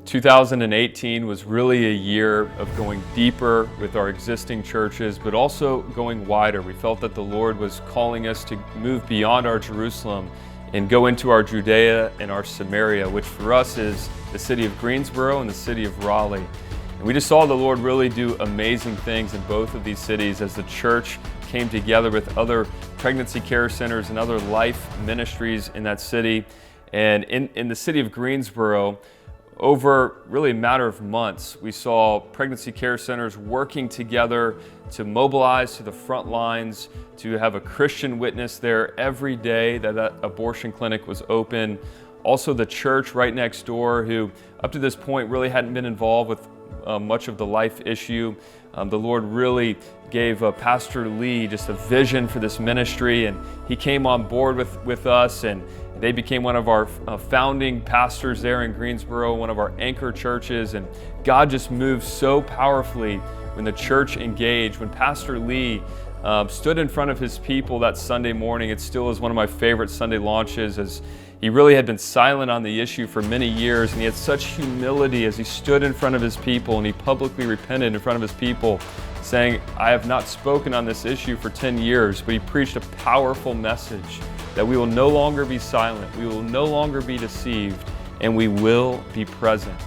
2018 was really a year of going deeper with our existing churches, but also going wider. We felt that the Lord was calling us to move beyond our Jerusalem and go into our Judea and our Samaria, which for us is the city of Greensboro and the city of Raleigh. And we just saw the Lord really do amazing things in both of these cities as the church came together with other pregnancy care centers and other life ministries in that city. And in the city of Greensboro, over really a matter of months, we saw pregnancy care centers working together to mobilize to the front lines, to have a Christian witness there every day that abortion clinic was open. Also the church right next door, who up to this point really hadn't been involved with much of the life issue. The Lord really gave Pastor Lee just a vision for this ministry, and he came on board with us, and they became one of our founding pastors there in Greensboro, one of our anchor churches, and God just moved so powerfully when the church engaged. When Pastor Lee stood in front of his people that Sunday morning, it still is one of my favorite Sunday launches, as he really had been silent on the issue for many years, and he had such humility as he stood in front of his people and he publicly repented in front of his people, saying, "I have not spoken on this issue for 10 years, but he preached a powerful message that we will no longer be silent, we will no longer be deceived, and we will be present."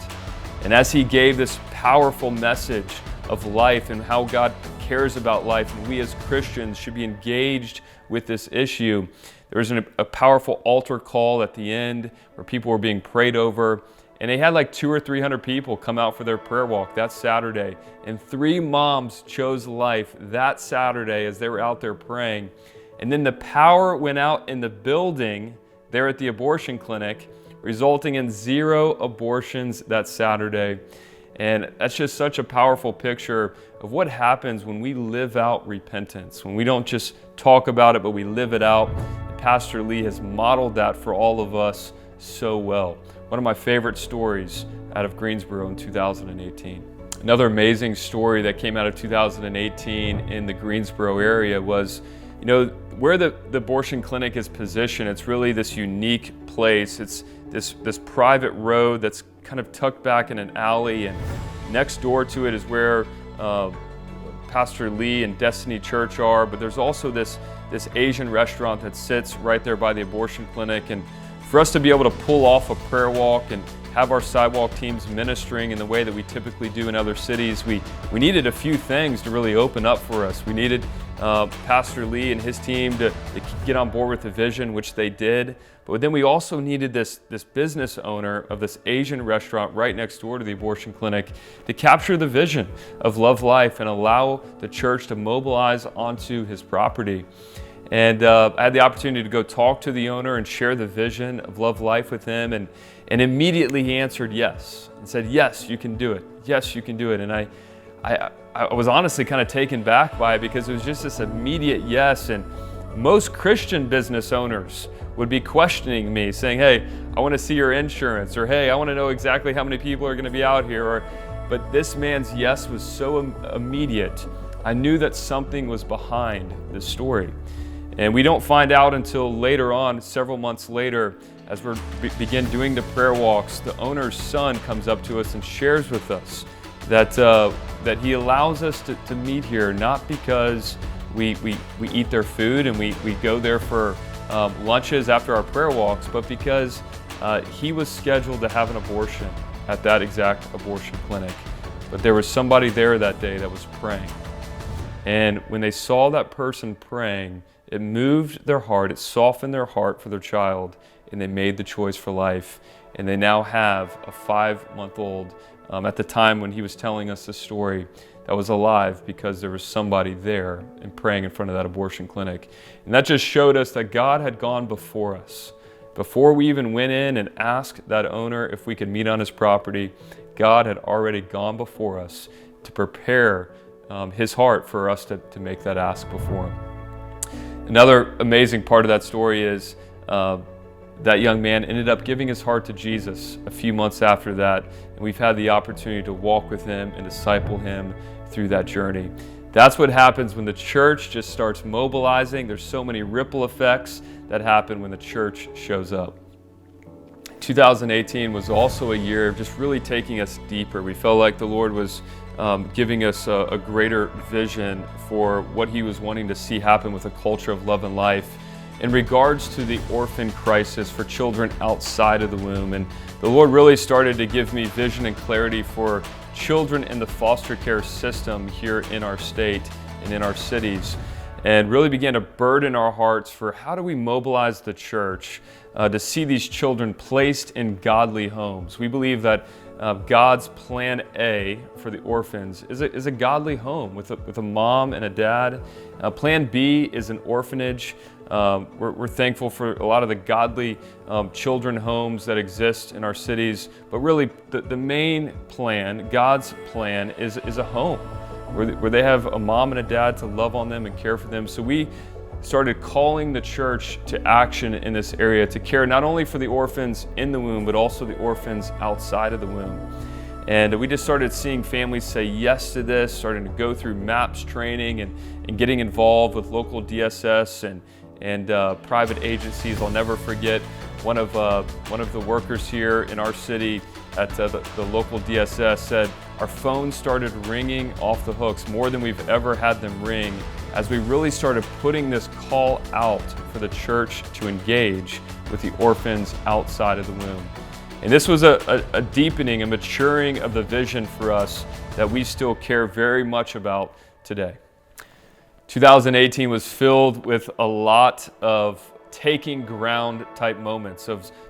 And as he gave this powerful message of life and how God cares about life, and we as Christians should be engaged with this issue, there was a powerful altar call at the end where people were being prayed over. And they had like 200 or 300 people come out for their prayer walk that Saturday. And 3 moms chose life that Saturday as they were out there praying. And then the power went out in the building there at the abortion clinic, resulting in 0 abortions that Saturday. And that's just such a powerful picture of what happens when we live out repentance, when we don't just talk about it, but we live it out. And Pastor Lee has modeled that for all of us so well. One of my favorite stories out of Greensboro in 2018. Another amazing story that came out of 2018 in the Greensboro area was, where the abortion clinic is positioned, it's really this unique place. It's this private road that's kind of tucked back in an alley, and next door to it is where Pastor Lee and Destiny Church are, but there's also this Asian restaurant that sits right there by the abortion clinic. And for us to be able to pull off a prayer walk and have our sidewalk teams ministering in the way that we typically do in other cities, we needed a few things to really open up for us. We needed Pastor Lee and his team to get on board with the vision, which they did. But then we also needed this business owner of this Asian restaurant right next door to the abortion clinic to capture the vision of Love Life and allow the church to mobilize onto his property. And I had the opportunity to go talk to the owner and share the vision of Love Life with him. And immediately he answered yes and said, "Yes, you can do it. Yes, you can do it." And I was honestly kind of taken back by it, because it was just this immediate yes. And most Christian business owners would be questioning me, saying, "Hey, I want to see your insurance," or "Hey, I want to know exactly how many people are going to be out here." But this man's yes was so immediate. I knew that something was behind this story. And we don't find out until later on, several months later, as we begin doing the prayer walks, the owner's son comes up to us and shares with us that he allows us to meet here, not because we eat their food and we go there for lunches after our prayer walks, but because he was scheduled to have an abortion at that exact abortion clinic. But there was somebody there that day that was praying. And when they saw that person praying, it moved their heart, it softened their heart for their child, and they made the choice for life. And they now have a 5-month-old, at the time when he was telling us the story, that was alive because there was somebody there and praying in front of that abortion clinic. And that just showed us that God had gone before us. Before we even went in and asked that owner if we could meet on his property, God had already gone before us to prepare his heart for us to make that ask before him. Another amazing part of that story is that young man ended up giving his heart to Jesus a few months after that, and we've had the opportunity to walk with him and disciple him through that journey. That's what happens when the church just starts mobilizing. There's so many ripple effects that happen when the church shows up. 2018 was also a year of just really taking us deeper. We felt like the Lord was giving us a greater vision for what He was wanting to see happen with a culture of love and life in regards to the orphan crisis for children outside of the womb. And the Lord really started to give me vision and clarity for children in the foster care system here in our state and in our cities, and really began to burden our hearts for how do we mobilize the church to see these children placed in godly homes. We believe that God's plan A for the orphans is a godly home with a mom and a dad. Plan B is an orphanage. We're thankful for a lot of the godly children homes that exist in our cities, but really the main plan, God's plan, is a home where they have a mom and a dad to love on them and care for them. So we started calling the church to action in this area to care not only for the orphans in the womb, but also the orphans outside of the womb. And we just started seeing families say yes to this, starting to go through MAPS training and getting involved with local DSS and private agencies. I'll never forget one of the workers here in our city at the local DSS said, our phones started ringing off the hooks more than we've ever had them ring as we really started putting this call out for the church to engage with the orphans outside of the womb. And this was a deepening, a maturing of the vision for us that we still care very much about today. 2018 was filled with a lot of taking ground type moments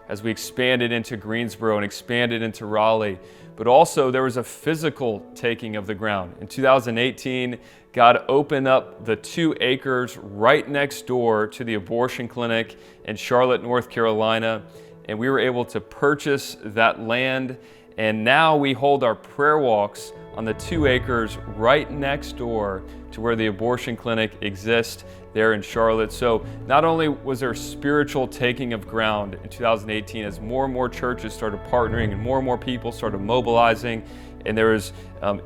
as we expanded into Greensboro and expanded into Raleigh, but also there was a physical taking of the ground. In 2018, God opened up the 2 acres right next door to the abortion clinic in Charlotte, North Carolina, and we were able to purchase that land, and now we hold our prayer walks on the 2 acres right next door to where the abortion clinic exists there in Charlotte. So not only was there spiritual taking of ground in 2018 as more and more churches started partnering and more people started mobilizing, and there was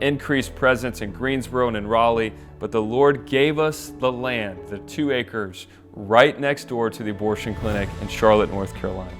increased presence in Greensboro and in Raleigh, but the Lord gave us the land, the 2 acres right next door to the abortion clinic in Charlotte, North Carolina.